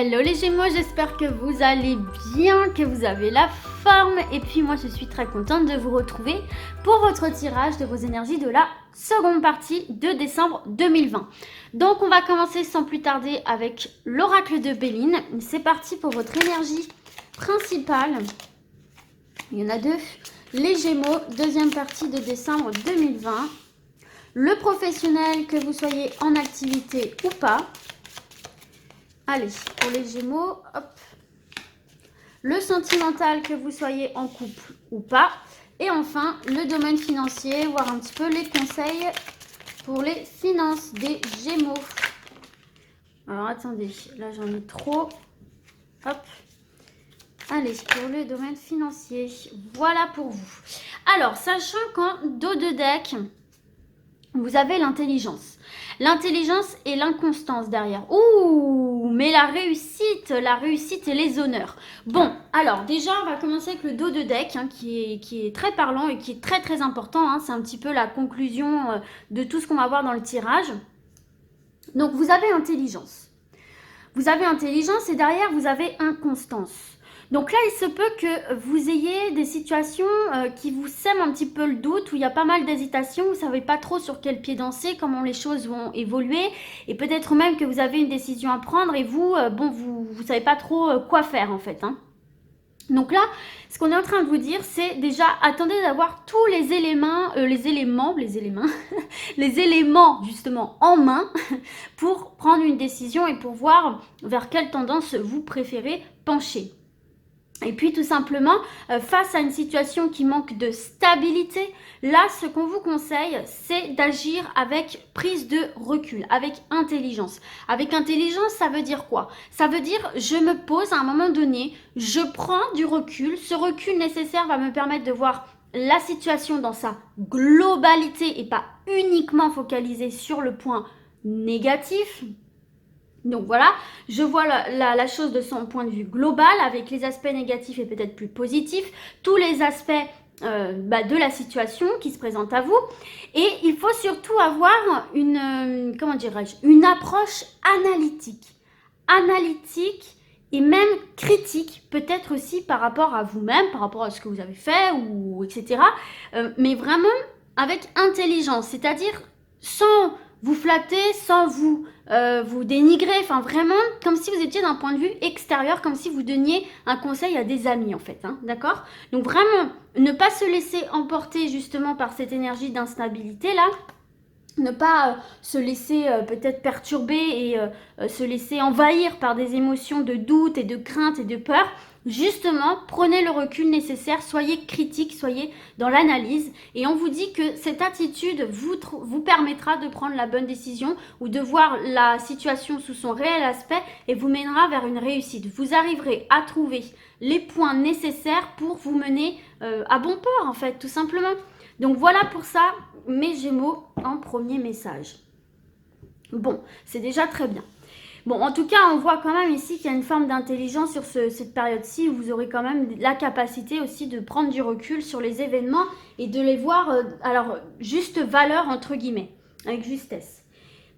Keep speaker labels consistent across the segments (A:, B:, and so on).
A: Hello les Gémeaux, j'espère que vous allez bien, que vous avez la forme. Et puis moi je suis très contente de vous retrouver pour votre tirage de vos énergies de la seconde partie de décembre 2020. Donc on va commencer sans plus tarder avec l'oracle de Béline. C'est parti pour votre énergie principale. Il y en a deux. Les Gémeaux, deuxième partie de décembre 2020. Le professionnel, que vous soyez en activité ou pas. Allez, pour les Gémeaux, hop. Le sentimental, que vous soyez en couple ou pas. Et enfin, le domaine financier, voir un petit peu les conseils pour les finances des Gémeaux. Alors, attendez, là j'en ai trop. Hop. Allez, pour le domaine financier, voilà pour vous. Alors, sachant qu'en dos de deck, vous avez l'intelligence. L'intelligence et l'inconstance derrière. Ouh, mais la réussite et les honneurs. Bon, alors déjà, on va commencer avec le dos de deck, qui est très parlant et qui est très très important. C'est un petit peu la conclusion de tout ce qu'on va voir dans le tirage. Donc, vous avez intelligence. Vous avez intelligence et derrière, vous avez inconstance. Donc là, il se peut que vous ayez des situations qui vous sèment un petit peu le doute, où il y a pas mal d'hésitation, vous ne savez pas trop sur quel pied danser, comment les choses vont évoluer, et peut-être même que vous avez une décision à prendre et vous, vous savez pas trop quoi faire en fait. Donc là, ce qu'on est en train de vous dire, c'est déjà, attendez d'avoir tous les éléments, les éléments justement en main pour prendre une décision et pour voir vers quelle tendance vous préférez pencher. Et puis tout simplement, face à une situation qui manque de stabilité, là ce qu'on vous conseille, c'est d'agir avec prise de recul, avec intelligence. Avec intelligence, ça veut dire quoi? Ça veut dire, je me pose à un moment donné, je prends du recul, ce recul nécessaire va me permettre de voir la situation dans sa globalité et pas uniquement focalisé sur le point négatif. Donc voilà, je vois la chose de son point de vue global, avec les aspects négatifs et peut-être plus positifs, tous les aspects de la situation qui se présente à vous. Et il faut surtout avoir une approche analytique et même critique, peut-être aussi par rapport à vous-même, par rapport à ce que vous avez fait, ou etc. Mais vraiment avec intelligence, c'est-à-dire sans vous flatter, sans vous dénigrer, enfin vraiment comme si vous étiez d'un point de vue extérieur, comme si vous donniez un conseil à des amis en fait, d'accord? Donc vraiment, ne pas se laisser emporter justement par cette énergie d'instabilité là, ne pas se laisser peut-être perturber et se laisser envahir par des émotions de doute et de crainte et de peur. Justement, prenez le recul nécessaire, soyez critique, soyez dans l'analyse et on vous dit que cette attitude vous permettra de prendre la bonne décision ou de voir la situation sous son réel aspect et vous mènera vers une réussite. Vous arriverez à trouver les points nécessaires pour vous mener à bon port en fait, tout simplement. Donc voilà pour ça, mes Gémeaux, en premier message. Bon, c'est déjà très bien. Bon, en tout cas, on voit quand même ici qu'il y a une forme d'intelligence sur cette période-ci où vous aurez quand même la capacité aussi de prendre du recul sur les événements et de les voir, juste valeur entre guillemets, avec justesse.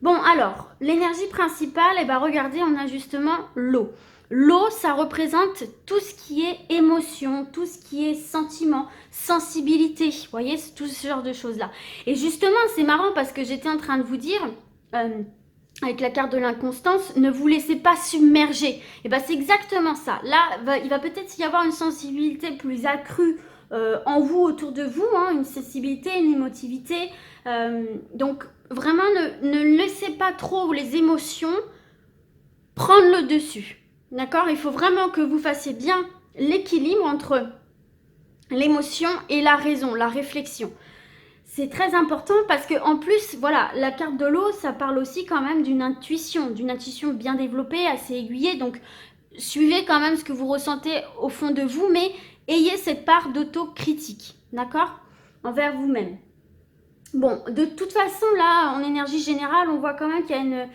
A: Bon, alors, l'énergie principale, regardez, on a justement l'eau. L'eau, ça représente tout ce qui est émotion, tout ce qui est sentiment, sensibilité. Vous voyez, c'est tout ce genre de choses-là. Et justement, c'est marrant parce que j'étais en train de vous dire... avec la carte de l'inconstance, ne vous laissez pas submerger. Et c'est exactement ça. Là, il va peut-être y avoir une sensibilité plus accrue en vous, autour de vous, une sensibilité, une émotivité. Donc, vraiment, ne laissez pas trop les émotions prendre le dessus. D'accord? Il faut vraiment que vous fassiez bien l'équilibre entre l'émotion et la raison, la réflexion. C'est très important parce que en plus, voilà, la carte de l'eau, ça parle aussi quand même d'une intuition bien développée, assez aiguillée. Donc, suivez quand même ce que vous ressentez au fond de vous, mais ayez cette part d'autocritique, d'accord? Envers vous-même. Bon, de toute façon, là, en énergie générale, on voit quand même qu'il y a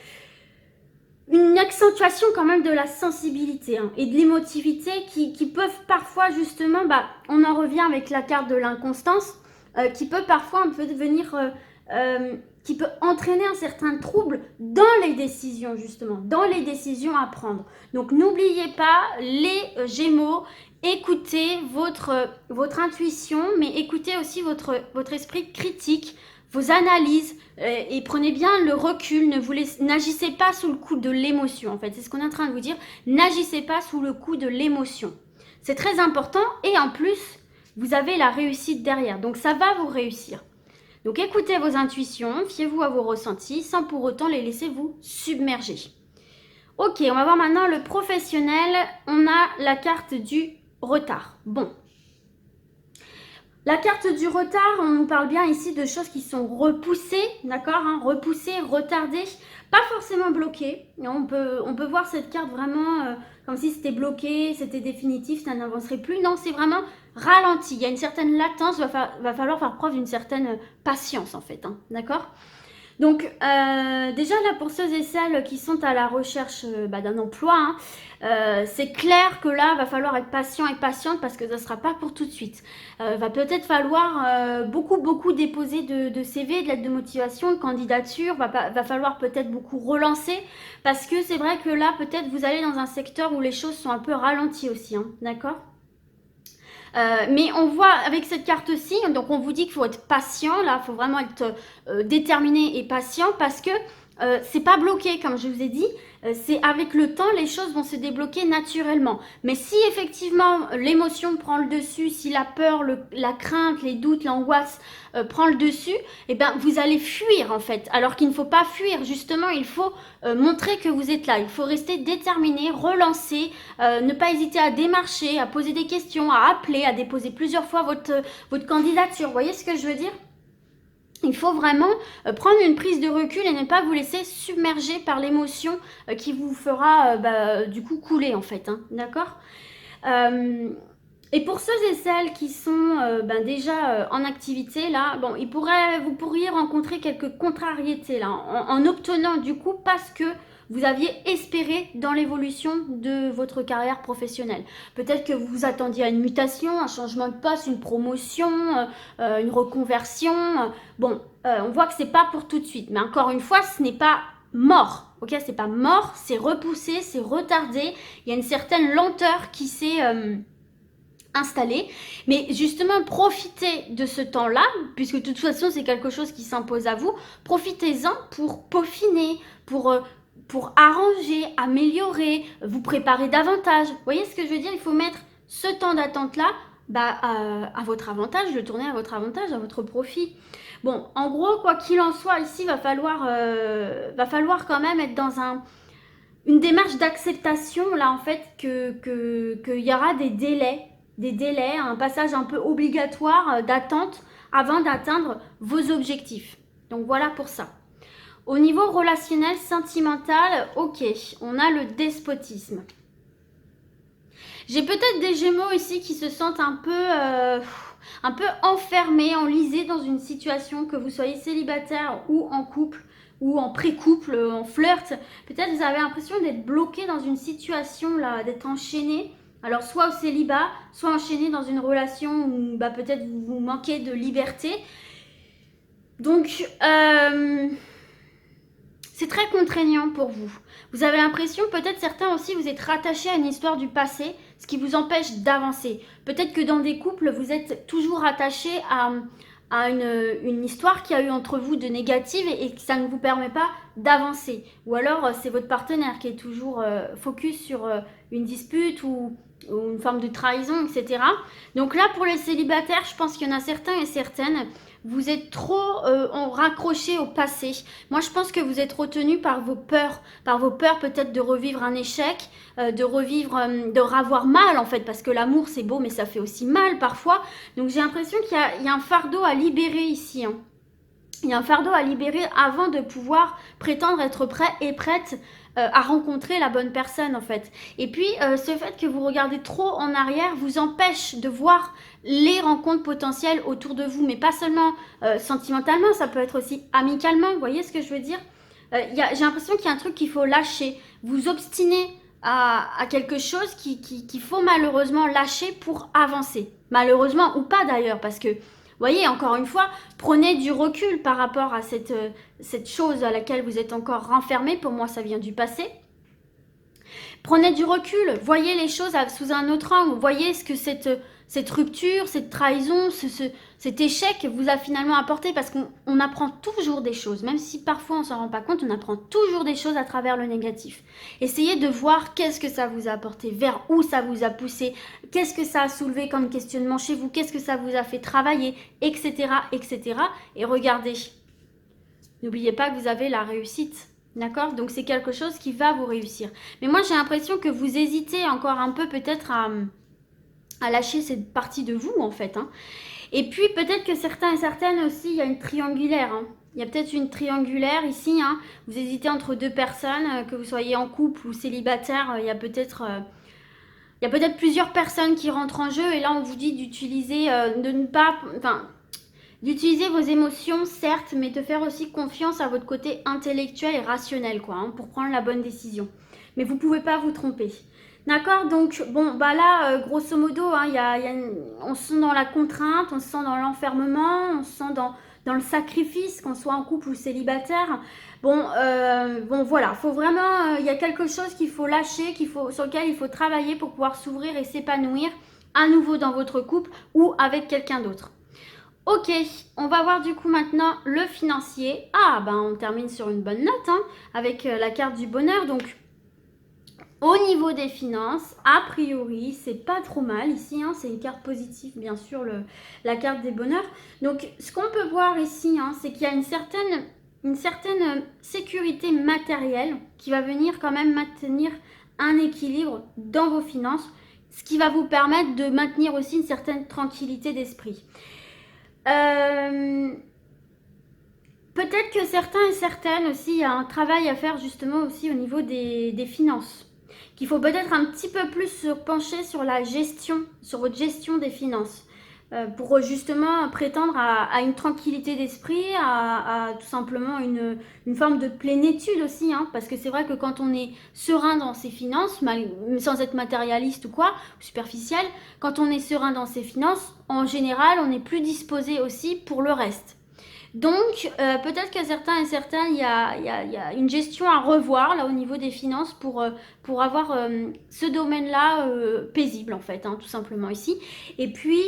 A: une accentuation quand même de la sensibilité et de l'émotivité qui peuvent parfois justement, on en revient avec la carte de l'inconstance, qui peut parfois un peu venir qui peut entraîner un certain trouble dans les décisions, justement, dans les décisions à prendre. Donc n'oubliez pas, les Gémeaux, écoutez votre intuition, mais écoutez aussi votre esprit critique, vos analyses, et prenez bien le recul, n'agissez pas sous le coup de l'émotion, en fait, c'est ce qu'on est en train de vous dire, n'agissez pas sous le coup de l'émotion. C'est très important, et en plus, vous avez la réussite derrière, donc ça va vous réussir. Donc écoutez vos intuitions, fiez-vous à vos ressentis, sans pour autant les laisser vous submerger. Ok, on va voir maintenant le professionnel, on a la carte du retard. Bon. La carte du retard, on nous parle bien ici de choses qui sont repoussées, d'accord, hein, repoussées, retardées, pas forcément bloquées. On peut voir cette carte vraiment comme si c'était bloqué, c'était définitif, ça n'avancerait plus. Non, c'est vraiment ralenti. Il y a une certaine latence, va falloir faire preuve d'une certaine patience en fait, hein, d'accord. Donc déjà là pour ceux et celles qui sont à la recherche d'un emploi, hein, c'est clair que là va falloir être patient et patiente parce que ça ne sera pas pour tout de suite. Va peut-être falloir beaucoup déposer de CV, de lettres de motivation, de candidature, va falloir peut-être beaucoup relancer parce que c'est vrai que là peut-être vous allez dans un secteur où les choses sont un peu ralenties aussi, hein, d'accord. Mais on voit avec cette carte-ci, donc on vous dit qu'il faut être patient, là, il faut vraiment être déterminé et patient parce que c'est pas bloqué, comme je vous ai dit, c'est avec le temps, les choses vont se débloquer naturellement. Mais si effectivement l'émotion prend le dessus, si la peur, la crainte, les doutes, l'angoisse prend le dessus, eh ben, vous allez fuir en fait. Alors qu'il ne faut pas fuir, justement, il faut montrer que vous êtes là. Il faut rester déterminé, relancer, ne pas hésiter à démarcher, à poser des questions, à appeler, à déposer plusieurs fois votre candidature. Vous voyez ce que je veux dire ? Il faut vraiment prendre une prise de recul et ne pas vous laisser submerger par l'émotion qui vous fera du coup couler en fait, hein, d'accord. Et pour ceux et celles qui sont déjà en activité, là, bon, vous pourriez rencontrer quelques contrariétés là, en obtenant du coup parce que vous aviez espéré dans l'évolution de votre carrière professionnelle. Peut-être que vous vous attendiez à une mutation, un changement de poste, une promotion, une reconversion. Bon, on voit que c'est pas pour tout de suite. Mais encore une fois, ce n'est pas mort. Ok, c'est pas mort, c'est repoussé, c'est retardé. Il y a une certaine lenteur qui s'est installée. Mais justement, profitez de ce temps-là, puisque de toute façon, c'est quelque chose qui s'impose à vous. Profitez-en pour peaufiner, pour arranger, améliorer, vous préparer davantage. Vous voyez ce que je veux dire? Il faut mettre ce temps d'attente-là à votre avantage, le tourner à votre avantage, à votre profit. Bon, en gros, quoi qu'il en soit, ici, va falloir quand même être dans une démarche d'acceptation, là, en fait, qu'il y aura des délais, un passage un peu obligatoire d'attente avant d'atteindre vos objectifs. Donc, voilà pour ça. Au niveau relationnel, sentimental, ok, on a le despotisme. J'ai peut-être des Gémeaux ici qui se sentent un peu enfermés, enlisés dans une situation, que vous soyez célibataire ou en couple, ou en pré-couple, en flirt. Peut-être vous avez l'impression d'être bloqué dans une situation, là, d'être enchaîné. Alors, soit au célibat, soit enchaîné dans une relation où peut-être vous manquez de liberté. Donc, c'est très contraignant pour vous. Vous avez l'impression, peut-être certains aussi, vous êtes rattachés à une histoire du passé, ce qui vous empêche d'avancer. Peut-être que dans des couples, vous êtes toujours attachés à une histoire qu'il y a eu entre vous de négative et que ça ne vous permet pas d'avancer. Ou alors, c'est votre partenaire qui est toujours focus sur une dispute ou une forme de trahison, etc. Donc là, pour les célibataires, je pense qu'il y en a certains et certaines, vous êtes trop raccrochés au passé. Moi, je pense que vous êtes retenus par vos peurs peut-être de revivre un échec, de ravoir mal en fait, parce que l'amour c'est beau, mais ça fait aussi mal parfois. Donc j'ai l'impression qu'il y a un fardeau à libérer ici, hein. Il y a un fardeau à libérer avant de pouvoir prétendre être prêt et prête à rencontrer la bonne personne en fait. Et puis ce fait que vous regardez trop en arrière vous empêche de voir les rencontres potentielles autour de vous, mais pas seulement sentimentalement, ça peut être aussi amicalement, vous voyez ce que je veux dire? J'ai l'impression qu'il y a un truc qu'il faut lâcher, vous obstiner à quelque chose qu'il faut malheureusement lâcher pour avancer. Malheureusement ou pas d'ailleurs, parce que voyez, encore une fois, prenez du recul par rapport à cette chose à laquelle vous êtes encore renfermé. Pour moi, ça vient du passé. Prenez du recul, voyez les choses sous un autre angle, voyez ce que cette rupture, cette trahison, cet échec vous a finalement apporté, parce qu'on apprend toujours des choses, même si parfois on ne s'en rend pas compte, on apprend toujours des choses à travers le négatif. Essayez de voir qu'est-ce que ça vous a apporté, vers où ça vous a poussé, qu'est-ce que ça a soulevé comme questionnement chez vous, qu'est-ce que ça vous a fait travailler, etc., etc. Et regardez, n'oubliez pas que vous avez la réussite. D'accord? Donc c'est quelque chose qui va vous réussir. Mais moi j'ai l'impression que vous hésitez encore un peu peut-être à lâcher cette partie de vous en fait. Hein. Et puis peut-être que certains et certaines aussi, il y a une triangulaire. Hein. Il y a peut-être une triangulaire ici. Hein. Vous hésitez entre deux personnes, que vous soyez en couple ou célibataire. Il y a peut-être plusieurs personnes qui rentrent en jeu. Et là on vous dit d'utiliser, de ne pas... Enfin, d'utiliser vos émotions, certes, mais de faire aussi confiance à votre côté intellectuel et rationnel, quoi, hein, pour prendre la bonne décision. Mais vous ne pouvez pas vous tromper. D'accord? Donc, bon, bah là, grosso modo, hein, on se sent dans la contrainte, on se sent dans l'enfermement, on se sent dans le sacrifice, qu'on soit en couple ou célibataire. Bon, voilà, faut vraiment, il y a quelque chose qu'il faut lâcher, sur lequel il faut travailler pour pouvoir s'ouvrir et s'épanouir à nouveau dans votre couple ou avec quelqu'un d'autre. Ok, on va voir du coup maintenant le financier. Ah, ben on termine sur une bonne note, hein, avec la carte du bonheur. Donc, au niveau des finances, a priori, c'est pas trop mal ici. Hein, c'est une carte positive, bien sûr, la carte des bonheurs. Donc, ce qu'on peut voir ici, hein, c'est qu'il y a une certaine sécurité matérielle qui va venir quand même maintenir un équilibre dans vos finances, ce qui va vous permettre de maintenir aussi une certaine tranquillité d'esprit. Peut-être que certains et certaines aussi, il y a un travail à faire justement aussi au niveau des finances. Qu'il faut peut-être un petit peu plus se pencher sur la gestion, sur votre gestion des finances. Pour justement prétendre à une tranquillité d'esprit, à tout simplement une forme de plénitude aussi. Hein, parce que c'est vrai que quand on est serein dans ses finances, sans être matérialiste ou quoi, ou superficiel, quand on est serein dans ses finances, en général, on est plus disposé aussi pour le reste. Donc, peut-être que certains et certaines, il y a une gestion à revoir là au niveau des finances pour avoir ce domaine-là paisible en fait, hein, tout simplement ici. Et puis,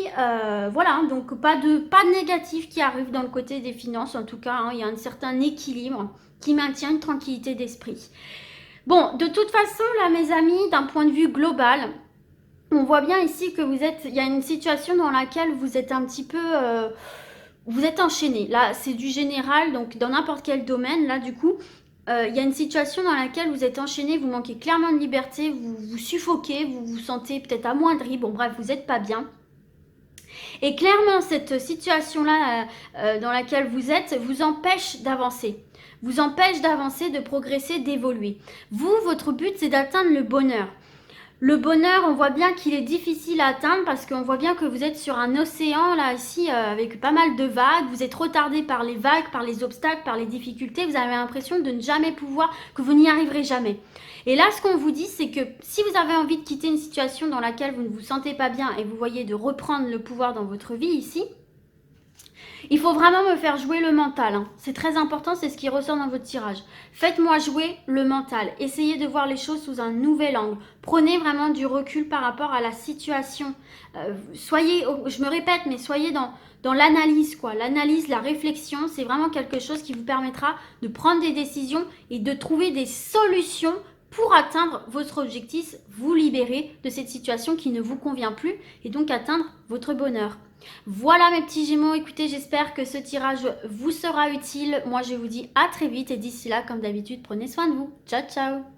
A: voilà, donc pas de négatif qui arrive dans le côté des finances, en tout cas, hein, il y a un certain équilibre qui maintient une tranquillité d'esprit. Bon, de toute façon, là, mes amis, d'un point de vue global, on voit bien ici que il y a une situation dans laquelle vous êtes un petit peu... vous êtes enchaîné. Là, c'est du général, donc dans n'importe quel domaine, là, du coup, il y a une situation dans laquelle vous êtes enchaîné, vous manquez clairement de liberté, vous vous suffoquez, vous vous sentez peut-être amoindri, bon bref, vous n'êtes pas bien. Et clairement, cette situation-là dans laquelle vous êtes, vous empêche d'avancer. Vous empêche d'avancer, de progresser, d'évoluer. Vous, votre but, c'est d'atteindre le bonheur. Le bonheur, on voit bien qu'il est difficile à atteindre parce qu'on voit bien que vous êtes sur un océan, là, ici, avec pas mal de vagues. Vous êtes retardé par les vagues, par les obstacles, par les difficultés. Vous avez l'impression de ne jamais pouvoir, que vous n'y arriverez jamais. Et là, ce qu'on vous dit, c'est que si vous avez envie de quitter une situation dans laquelle vous ne vous sentez pas bien et vous voyez de reprendre le pouvoir dans votre vie ici, il faut vraiment me faire jouer le mental. Hein. C'est très important, c'est ce qui ressort dans votre tirage. Faites-moi jouer le mental. Essayez de voir les choses sous un nouvel angle. Prenez vraiment du recul par rapport à la situation. Soyez, je me répète, mais soyez dans l'analyse, quoi. L'analyse, la réflexion, c'est vraiment quelque chose qui vous permettra de prendre des décisions et de trouver des solutions pour atteindre votre objectif, vous libérer de cette situation qui ne vous convient plus et donc atteindre votre bonheur. Voilà mes petits Gémeaux, écoutez, j'espère que ce tirage vous sera utile. Moi, je vous dis à très vite et d'ici là, comme d'habitude, prenez soin de vous. Ciao, ciao!